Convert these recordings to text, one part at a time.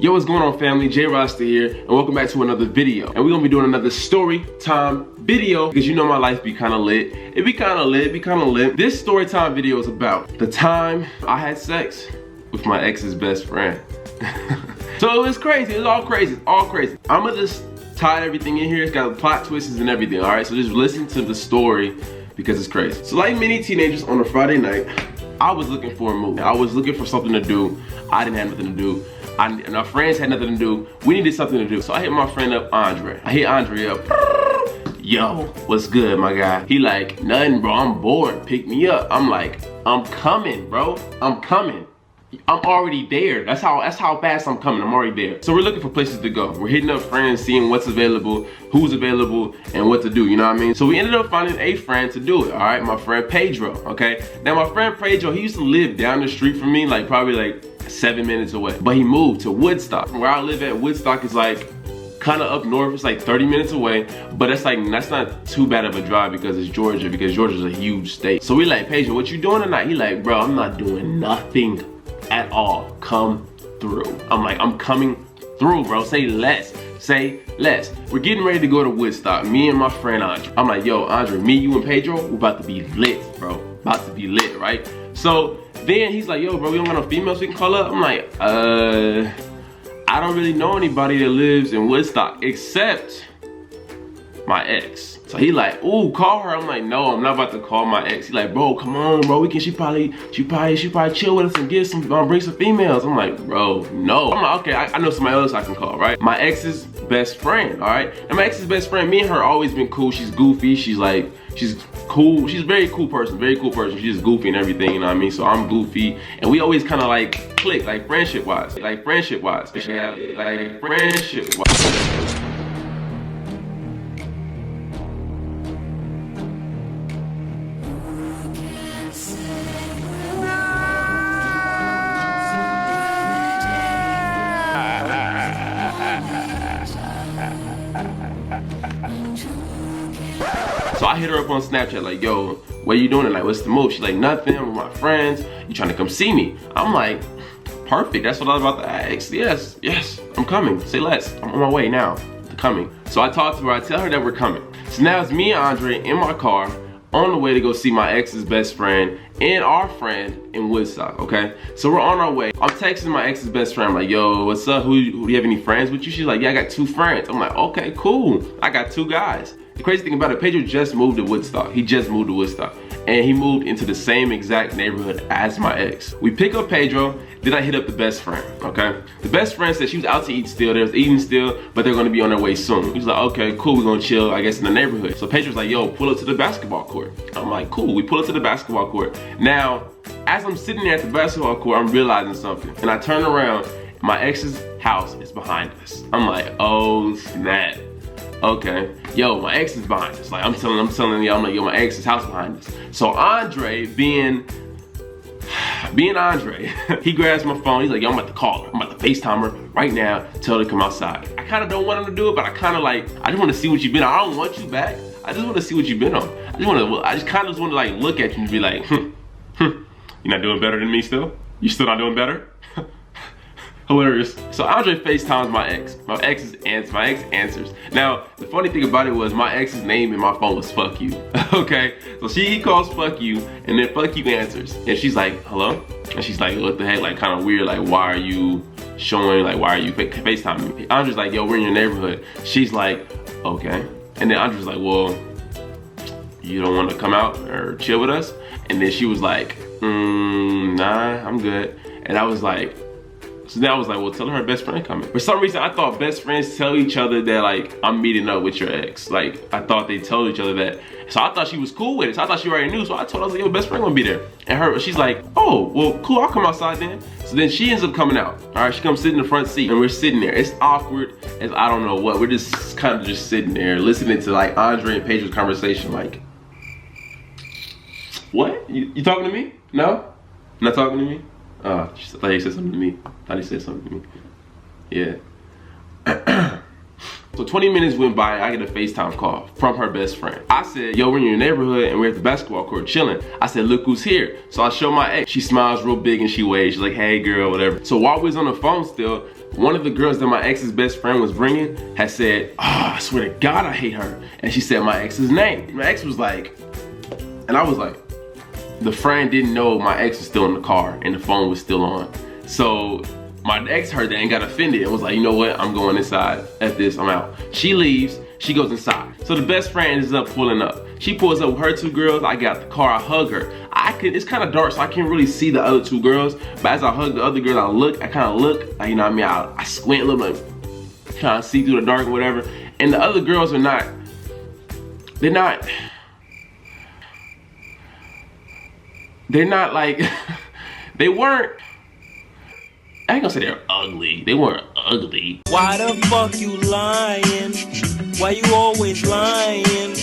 Yo, what's going on, family? JaiRasta here, and welcome back to another video. And we're gonna be doing another story time video because you know my life be kind of lit. It be kind of lit. This story time video is about the time I had sex with my ex's best friend. So it was crazy. It was all crazy. I'm gonna just tie everything in here. It's got plot twists and everything. All right, so just listen to the story because it's crazy. So like many teenagers on a Friday night, I was looking for a movie. I was looking for something to do. I didn't have nothing to do. And our friends had nothing to do. We needed something to do. So I hit my friend up, Andre. I hit Andre up. Yo, what's good, my guy? He like, nothing, bro. I'm bored. Pick me up. I'm like, I'm coming, bro. I'm coming. I'm already there. That's how fast I'm coming. I'm already there. So we're looking for places to go. We're hitting up friends, seeing what's available, who's available, and what to do, you know what I mean? So we ended up finding a friend to do it, all right? My friend Pedro, okay? Now my friend Pedro, he used to live down the street from me, like probably like 7 minutes away. But he moved to Woodstock. Where I live at, Woodstock is like kind of up north. It's like 30 minutes away, but that's not too bad of a drive because it's Georgia, because Georgia's a huge state. So we like, Pedro, what you doing tonight? He like, bro, I'm not doing nothing at all. Come through. I'm like, I'm coming through, bro. Say less. Say less. We're getting ready to go to Woodstock, me and my friend Andre. I'm like, yo, Andre, me, you, and Pedro, we're about to be lit, bro. About to be lit, right? So then he's like, yo, bro, we don't got no females we can call up? I'm like, I don't really know anybody that lives in Woodstock except my ex. So he like, ooh, call her. I'm like, no, I'm not about to call my ex. He like, bro, come on, bro. She probably chill with us and get some, bring some females. I'm like, bro, no. I'm like, okay, I know somebody else I can call, right? My ex's best friend, all right? And my ex's best friend, me and her always been cool. She's goofy. She's cool. She's a very cool person. She's just goofy and everything, you know what I mean? So I'm goofy. And we always kind of like click, like friendship-wise. Yeah, like friendship-wise. So I hit her up on Snapchat like, yo, what are you doing tonight? What's the move? She's like, nothing, I'm with my friends. You trying to come see me? I'm like, perfect, that's what I was about to ask. Yes, I'm coming, say less. I'm on my way now, coming. So I talk to her, I tell her that we're coming. So now it's me and Andre in my car on the way to go see my ex's best friend and our friend in Woodstock, okay? So we're on our way. I'm texting my ex's best friend, I'm like, yo, what's up? Do you have any friends with you? She's like, yeah, I got 2 friends. I'm like, okay, cool. I got 2 guys. The crazy thing about it, Pedro just moved to Woodstock. He just moved to Woodstock. And he moved into the same exact neighborhood as my ex. We pick up Pedro, then I hit up the best friend, okay? The best friend said she was out to eat still, they was eating still, but they're gonna be on their way soon. He's like, okay, cool, we're gonna chill, I guess, in the neighborhood. So Pedro's like, yo, pull up to the basketball court. I'm like, cool, we pull up to the basketball court. Now, as I'm sitting there at the basketball court, I'm realizing something. And I turn around, my ex's house is behind us. I'm like, oh, snap. Okay, yo, my ex is behind us. Like I'm telling you, I'm like, yo, my ex's house behind us. So Andre, being Andre, he grabs my phone. He's like, yo, I'm about to call her. I'm about to FaceTime her right now, tell her to come outside. I kind of don't want him to do it, but I kind of like, I just want to see what you've been on. I don't want you back. I just want to see what you've been on. I just kind of want to like look at you and be like, you're not doing better than me still? You still not doing better? Hilarious. So Andre FaceTimes my ex. My ex answers. Now, the funny thing about it was my ex's name in my phone was fuck you. Okay? So he calls fuck you, and then fuck you answers. And she's like, hello? And she's like, what the heck? Like kind of weird, like why are you showing, like why are you FaceTiming me? Andre's like, yo, we're in your neighborhood. She's like, okay. And then Andre's like, well, you don't want to come out or chill with us? And then she was like, nah, I'm good. And I was like, so then I was like, well, tell her best friend coming. For some reason, I thought best friends tell each other that like, I'm meeting up with your ex. Like, I thought they told each other that. So I thought she was cool with it. So I thought she already knew. So I told her, I was like, yo, best friend gonna be there. And she's like, oh, well, cool, I'll come outside then. So then she ends up coming out. All right, she comes sit in the front seat and we're sitting there. It's awkward as I don't know what. We're just kind of just sitting there listening to like Andre and Pedro's conversation. Like, what? You talking to me? No? Not talking to me? I thought he said something to me. Yeah. So 20 minutes went by and I get a FaceTime call from her best friend. I said, yo, we're in your neighborhood and we're at the basketball court chilling. I said, look who's here. So I show my ex. She smiles real big and she waves. She's like, hey girl, whatever. So while we was on the phone still, one of the girls that my ex's best friend was bringing had said, "Oh, I swear to God, I hate her." And she said my ex's name. My ex was like, and I was like, the friend didn't know my ex was still in the car and the phone was still on. So my ex heard that and got offended and was like, you know what, I'm going inside at this, I'm out. She leaves, she goes inside. So the best friend ends up pulling up. She pulls up with her 2 girls, I got the car, I hug her. It's kind of dark, so I can't really see the other 2 girls, but as I hug the other girls, I kind of look, you know what I mean, I squint a little bit, trying to see through the dark or whatever, and the other girls are not, they're not like, they weren't, I ain't gonna say they're ugly. They weren't ugly. Why the fuck you lying? Why you always lying?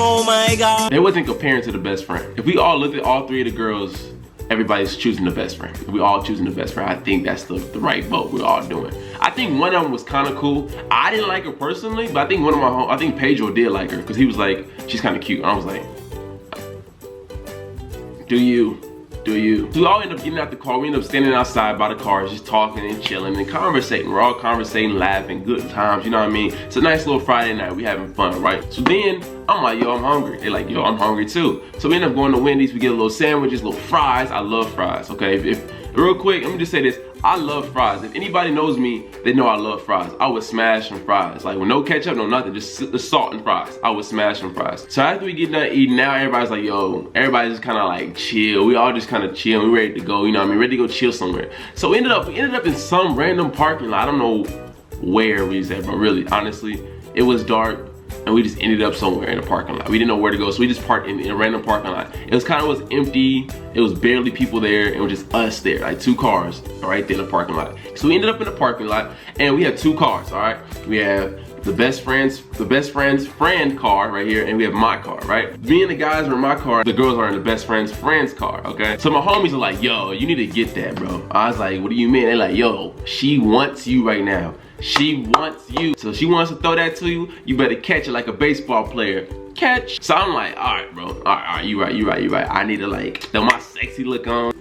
Oh my God. They wasn't comparing to the best friend. If we all looked at all 3 of the girls, everybody's choosing the best friend. If we all choosing the best friend, I think that's the right vote we're all doing. I think one of them was kind of cool. I didn't like her personally, but I think I think Pedro did like her because he was like, she's kind of cute. And I was like, do you? So we all end up getting out the car. We end up standing outside by the car, just talking and chilling and conversating. We're all conversating, laughing, good times, you know what I mean? It's a nice little Friday night. We having fun, right? So then I'm like, yo, I'm hungry. They're like, yo, I'm hungry too. So we end up going to Wendy's. We get a little sandwiches, little fries. I love fries, okay? Real quick, let me just say this. I love fries. If anybody knows me, they know I love fries. I would smash some fries. Like with no ketchup, no nothing, just the salt and fries. I would smash some fries. So after we get done eating, now everybody's like, yo, everybody's just kind of like chill. We all just kind of chill. We ready to go, you know what I mean? Ready to go chill somewhere. So we ended up in some random parking lot. I don't know where we was at, but really, honestly, it was dark. And we just ended up somewhere in a parking lot. We didn't know where to go, so we just parked in a random parking lot. It was empty. It was barely people there. It was just us there, like 2 cars right there in the parking lot. So we ended up in the parking lot, and we had 2 cars. All right, we have the best friend's friend car right here, and we have my car, right? Me and the guys are in my car. The girls are in the best friend's car. Okay, so my homies are like, yo, you need to get that, bro. I was like, what do you mean? They're like, yo, she wants you right now. She wants you. So she wants to throw that to you, you better catch it like a baseball player. Catch. So I'm like, all right, bro. All right, you right. I need to like throw my sexy look on.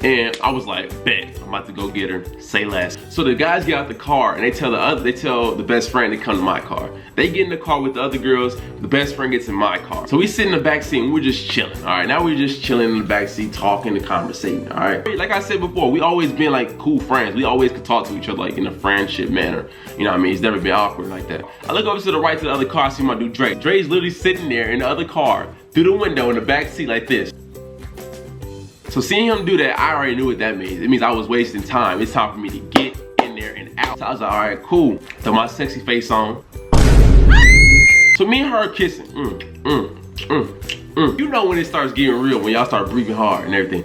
And I was like, bet, I'm about to go get her, say less. So the guys get out the car and they tell the best friend to come to my car. They get in the car with the other girls, the best friend gets in my car. So we sit in the back seat and we're just chilling, all right? Now we're just chilling in the back seat, talking and conversating, all right? Like I said before, we always been like cool friends. We always could talk to each other like in a friendship manner. You know what I mean? It's never been awkward like that. I look over to the right to the other car, I see my dude Dre. Dre's literally sitting there in the other car, through the window in the back seat like this. So seeing him do that, I already knew what that means. It means I was wasting time. It's time for me to get in there and out. So I was like, all right, cool. Throw my sexy face on. So me and her are kissing. You know when it starts getting real, when y'all start breathing hard and everything.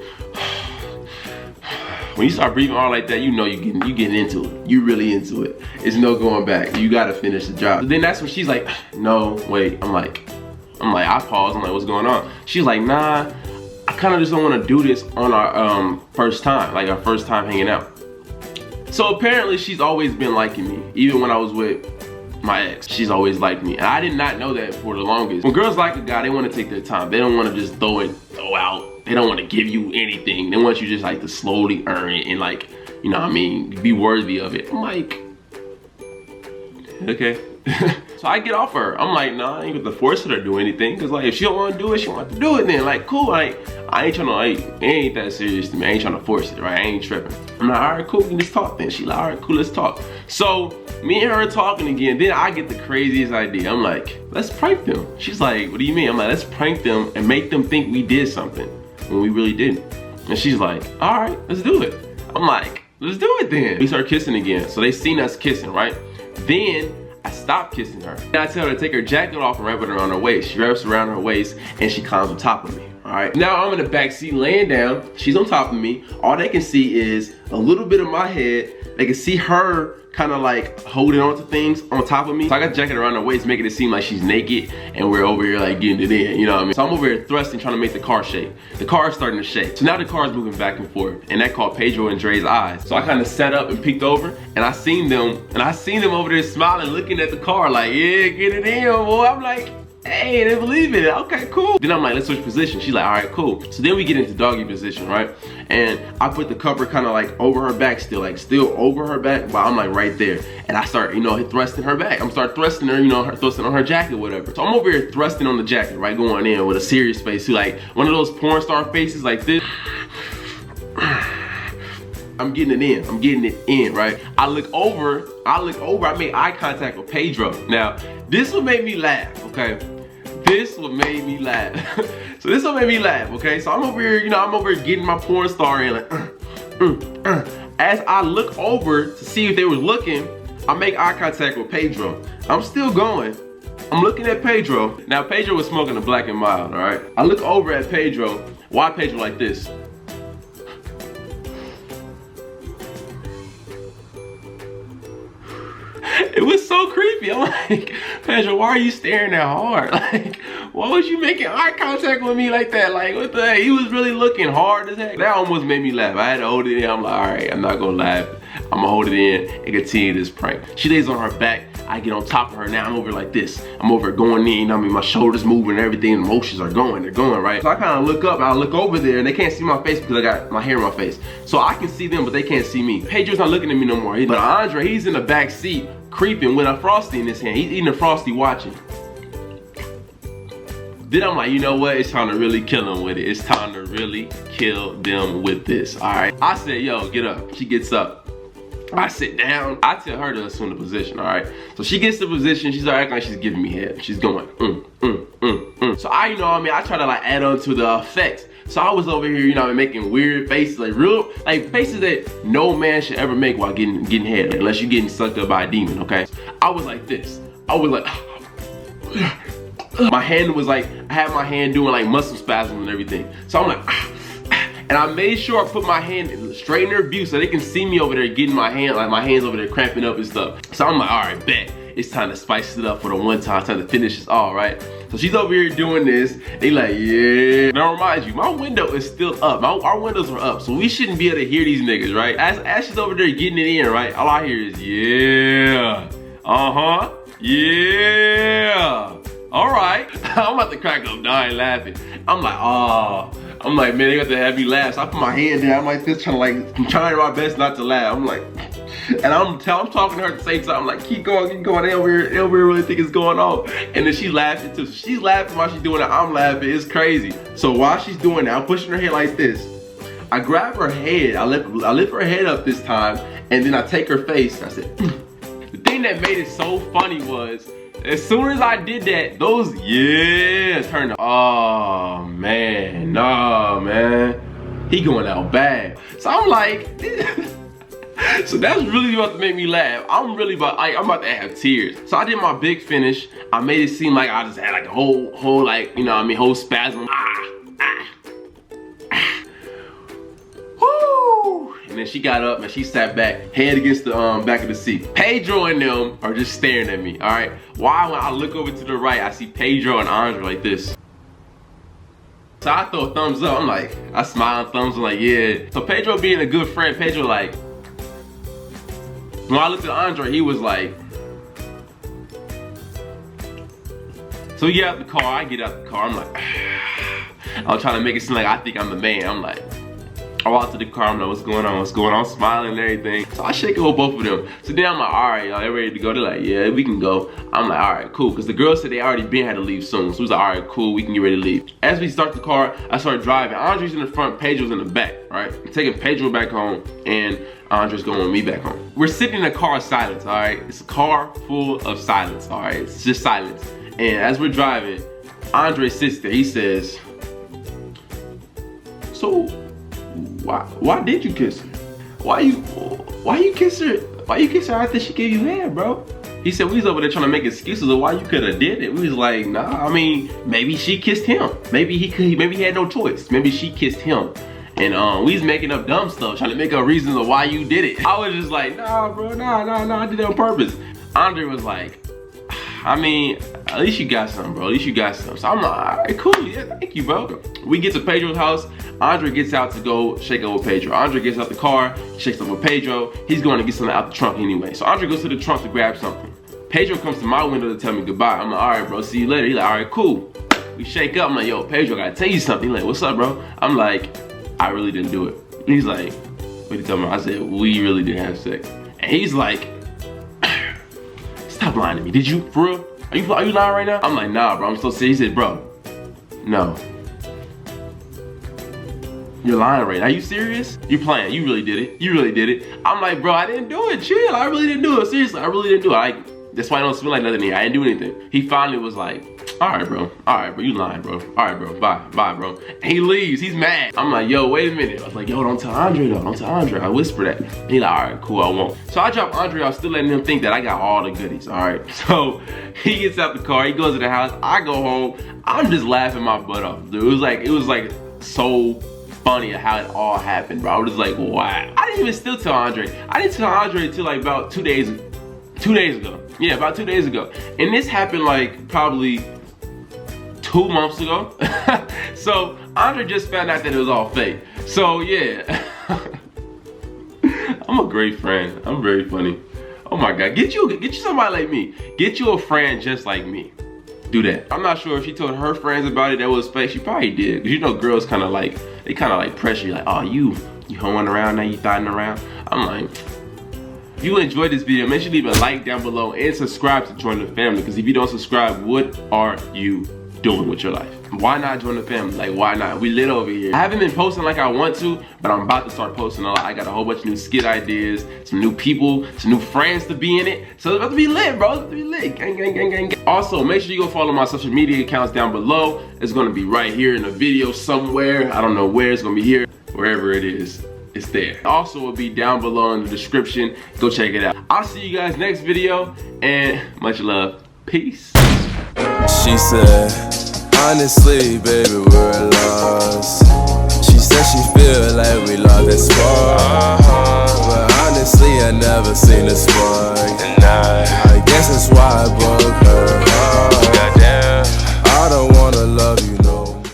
When you start breathing hard like that, you know you getting into it. You really into it. It's no going back. You gotta finish the job. But then that's when she's like, no, wait. I'm like, I pause. I'm like, what's going on? She's like, nah. I kind of just don't want to do this on our first time, like our first time hanging out. So apparently she's always been liking me, even when I was with my ex. She's always liked me, and I did not know that for the longest. When girls like a guy, they want to take their time. They don't want to just throw out. They don't want to give you anything. They want you just like to slowly earn it and like, you know what I mean, be worthy of it. I'm like, okay. So I get off her. I'm like, nah, I ain't gonna force her to do anything. Cause like, if she don't want to do it, she don't want to do it then. Like, cool, like, I ain't trying to, like, it ain't that serious to me. I ain't trying to force it, right? I ain't tripping. I'm like, all right, cool, let's talk then. She like, all right, cool, let's talk. So me and her talking again, then I get the craziest idea. I'm like, let's prank them. She's like, what do you mean? I'm like, let's prank them and make them think we did something when we really didn't. And she's like, all right, let's do it. I'm like, let's do it then. We start kissing again. So they seen us kissing, right? Then I stop kissing her. And I tell her to take her jacket off and wrap it around her waist. She wraps around her waist and she climbs on top of me. All right. Now I'm in the back seat laying down. She's on top of me. All they can see is a little bit of my head. They can see her kind of like holding on to things on top of me. So I got the jacket around her waist, making it seem like she's naked and we're over here like getting it in, you know what I mean? So I'm over here thrusting, trying to make the car shake. The car is starting to shake. So now the car is moving back and forth, and that caught Pedro and Dre's eyes. So I kind of sat up and peeked over, and I seen them over there smiling, looking at the car like, yeah, get it in, boy. I'm like, hey, they believe it. Okay, cool. Then I'm like, let's switch position. She's like, all right, cool. So then we get into doggy position, right? and I put the cover kind of like over her back still over her back, but I'm like right there. And I start, you know, thrusting her back. I'm start thrusting her, you know, thrusting on her jacket, whatever. So I'm over here thrusting on the jacket, right, going in with a serious face, too, like one of those porn star faces like this. I'm getting it in, right? I look over, I made eye contact with Pedro. Now, this will make me laugh, okay? This what made me laugh. So this what made me laugh, okay? So I'm over here, you know, I'm over here getting my porn star in, like, As I look over to see if they were looking, I make eye contact with Pedro. I'm still going. I'm looking at Pedro. Now, Pedro was smoking a Black and Mild, all right? I look over at Pedro. Why Pedro like this? It was so creepy. I'm like, Pedro, why are you staring that hard? Like, why was you making eye contact with me like that? Like, what the heck? He was really looking hard as heck. That almost made me laugh. I had to hold it in. I'm like, all right, I'm not gonna laugh. I'm gonna hold it in and continue this prank. She lays on her back. I get on top of her now. I'm over like this. I'm over going in, you know what I mean? My shoulders moving and everything. The motions are going, they're going, right? So I kind of look up, I look over there, and they can't see my face because I got my hair in my face. So I can see them, but they can't see me. Pedro's not looking at me no more. But Andre, he's in the back seat, creeping with a Frosty in his hand. He's eating a Frosty, watching. Then I'm like, you know what? It's time to really kill them with it. It's time to really kill them with this, all right? I said, yo, get up. She gets up. I sit down. I tell her to assume the position, all right? So she gets the position. She's acting like she's giving me head. She's going, So I, you know what I mean? I try to like add on to the effects. So I was over here, you know, making weird faces, like real, like faces that no man should ever make while getting head, like, unless you're getting sucked up by a demon, okay? I was like this. I was like, my hand was like, I had my hand doing like muscle spasms and everything. So I'm like, and I made sure I put my hand straight in their view so they can see me over there getting my hand, like my hands over there cramping up and stuff. So I'm like, all right, bet. It's time to spice it up for the one time. It's time to finish this all, right? So she's over here doing this. They like, yeah. Now remind you, my window is still up. Our windows are up, so we shouldn't be able to hear these niggas, right? As she's over there getting it in, right? All I hear is, yeah. Uh-huh. Yeah. All right. I'm about to crack up dying laughing. I'm like, oh. I'm like, man, they got to have me laugh. So I put my hand down. I'm like this, I'm trying my best not to laugh. I'm like, and I'm talking to her at the same time. I'm like, keep going. They over here really think it's going on. And then she's laughing too. So she's laughing while she's doing it. I'm laughing. It's crazy. So while she's doing that, I'm pushing her head like this. I grab her head. I lift her head up this time, and then I take her face. I said, The thing that made it so funny was, as soon as I did that, those yeah turned. Oh man, no man, he going out bad. So I'm like, so that's really about to make me laugh. I'm about to have tears. So I did my big finish. I made it seem like I just had like a whole like, you know what I mean, whole spasm. And then she got up and she sat back, head against the back of the seat. Pedro and them are just staring at me, all right? Why when I look over to the right, I see Pedro and Andre like this. So I throw a thumbs up. I'm like, I smile and thumbs. I'm like, yeah. So Pedro being a good friend, Pedro like, when I looked at Andre, he was like, so we get out the car, I get out the car. I'm like, I'm trying to make it seem like I think I'm the man. I'm like, I walk to the car, I'm like, what's going on, smiling and everything. So I shake it with both of them. So then I'm like, all right, y'all, they ready to go? They're like, yeah, we can go. I'm like, all right, cool. Because the girls said they already had to leave soon. So we was like, all right, cool, we can get ready to leave. As we start the car, I start driving. Andre's in the front, Pedro's in the back, right? I'm taking Pedro back home, and Andre's going with me back home. We're sitting in a car of silence, all right? It's a car full of silence, all right? It's just silence. And as we're driving, Andre sits there, he says, so, why did you kiss her? Why you kiss her? Why you kiss her after she gave you head, bro? He said we was over there trying to make excuses of why you could have did it. We was like, nah, I mean, maybe she kissed him. Maybe he had no choice. Maybe she kissed him. And we was making up dumb stuff, trying to make up reasons of why you did it. I was just like, nah, bro, nah, I did it on purpose. Andre was like, I mean, at least you got something, bro. At least you got something. So I'm like, all right, cool. Yeah, thank you, bro. We get to Pedro's house. Andre gets out to go shake up with Pedro. Andre gets out the car, shakes up with Pedro. He's going to get something out the trunk anyway. So Andre goes to the trunk to grab something. Pedro comes to my window to tell me goodbye. I'm like, all right, bro, see you later. He's like, all right, cool. We shake up. I'm like, yo, Pedro, I gotta tell you something. He's like, what's up, bro? I'm like, I really didn't do it. He's like, what are you talking about? I said, we really didn't have sex. And he's like, stop lying to me. Did you, for real? Are you lying right now? I'm like, nah, bro, I'm so serious. He said, bro, no. You're lying right now. Are you serious? You playing. You really did it. You really did it. I'm like, bro, I didn't do it. Chill. I really didn't do it. Seriously, I really didn't do it. That's why I don't smell like nothing here. I didn't do anything. He finally was like, all right, bro. All right, bro. You lying, bro. All right, bro. Bye. Bye, bro. And he leaves. He's mad. I'm like, yo, wait a minute. I was like, yo, don't tell Andre, though. Don't tell Andre. I whisper that. And he like, all right, cool. I won't. So I drop Andre. I was still letting him think that I got all the goodies. All right. So he gets out the car. He goes to the house. I go home. I'm just laughing my butt off, dude. It was like so funny how it all happened, bro. I was just like, wow. I didn't even still tell Andre. I didn't tell Andre until like about 2 days ago. Yeah, about 2 days ago. And this happened like probably 2 months ago. So Andre just found out that it was all fake. So yeah. I'm a great friend. I'm very funny. Oh my God, get you somebody like me. Get you a friend just like me. Do that. I'm not sure if she told her friends about it that was fake. She probably did. Cause you know girls kind of like pressure you like, oh, you hoeing around now, you thotting around. I'm like, if you enjoyed this video, make sure you leave a like down below and subscribe to join the family. Because if you don't subscribe, what are you doing with your life? Why not join the family? Like, why not? We lit over here. I haven't been posting like I want to, but I'm about to start posting a lot. I got a whole bunch of new skit ideas, some new people, some new friends to be in it. So it's about to be lit, bro. It's about to be lit. Gang, gang, gang, gang, gang. Also, make sure you go follow my social media accounts down below. It's gonna be right here in the video somewhere. I don't know where. It's gonna be here. Wherever it is, it's there. Also, will be down below in the description. Go check it out. I'll see you guys next video, and much love. Peace. She said, honestly, baby, we're lost. She said she feel like we lost that spark. But honestly, I never seen a spark. I guess that's why I broke her heart.